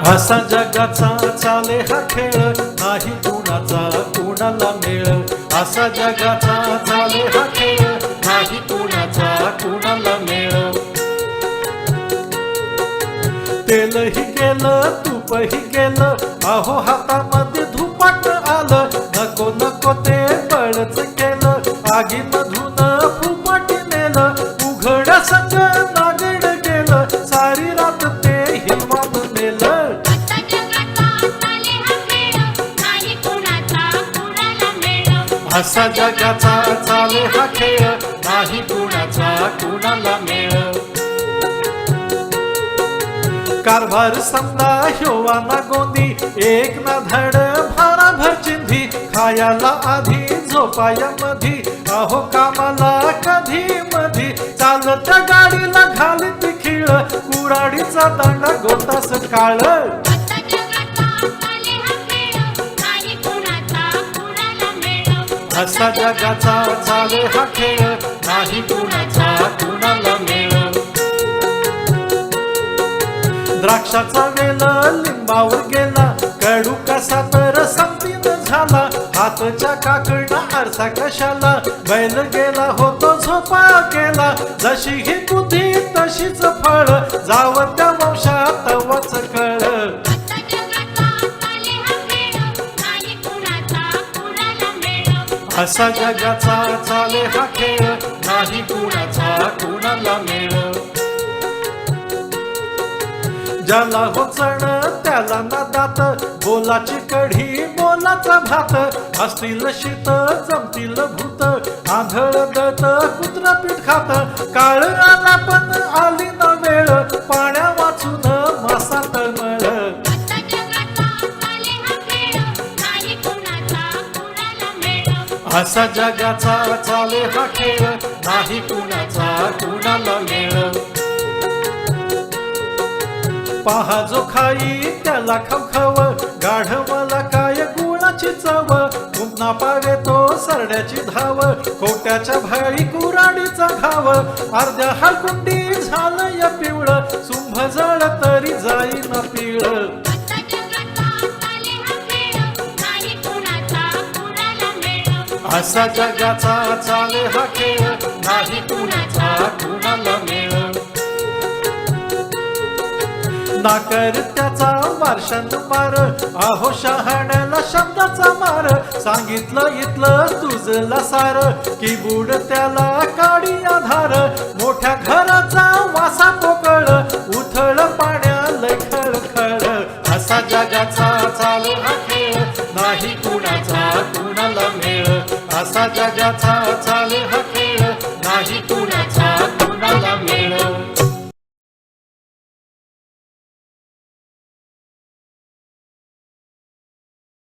असा जगाचा चाले हा खेळ, नाही कुणाचा कुणाला मेळ. असा जगाचा चाले हा खेळ, नाही कुणाचा कुणाला मेळ. तेलही गेलं तूपही गेलं, अहो हातामध्ये धुपाट आलं. नको नको ते बळच केलं, आगीमधून फुपाटी नेलं. उघड्या संग नागड गेलं, सारी रात ते हिरवान नेलं. असा जगाचा चाले हा खेळ, नाही कुणाचा कुणाला मेळ. कारभार समजा ह्योवाना गोंदी, एक ना धड भाराभर चिंधी. खायाला आधी झोपाया मधी, अहो कामाला कधी मधी. चालत्या गाडीला घालीत खिळ, कुराडीचा दांडा गोतास काळ. असा जगाचा चाले हा खेळ, नाही कुणाचा कुणाला मेळ. द्राक्षाचा वेल लिंबावर गेला, कडू कसा तर संपीन झाला. हातच्या काकडा आरसा कशाला, बैल गेला होतो झोपा केला. जशी ही बुद्धी तशीच फळ, जावं त्या वंशात तवच कळ. असा जगाचा चाले हा खेळ, नाही कुणाचा कुणाला मेळ. ज्याला हो चण त्याला ना दात, बोलाची कढी बोलाचा भात. असतील शीत जमतील भूत, आंधळ दत कुत्र पीठ खात. काळ आला पण आली ना वेळ, पाण्या वाचून मासा तळमळ. असा जगाचा चाले हा खेळ, नाही कुणाचा कुणाला मेळ. पहा जो खाई त्याला खवखव, गाढवला काय गुळाची चव. पुन्हा पावे तो सरड्याची धाव, कोट्याच्या भाई कुराडीचा घाव. अर्ध्या हरकुंडी झालं या पिवळ, सुंभ जळ तरी जाईना पिळ. असा जगाचा चाले हा खेळ, नाही कुणाचा कुणाला मेळ. नाकर त्याचा वारशान मार, अहो शहाण्याला शब्दाचा मार. सांगितलं इथलं तुझला सार, की बुड त्याला काढी आधार. मोठ्या घराचा वासा पोकळ, उथळ पाण्या लय खळखळ. असा जगाचा चाले हा खेळ, नाही कुणाचा कुणाला मेळ. असा जगाचा चाले हा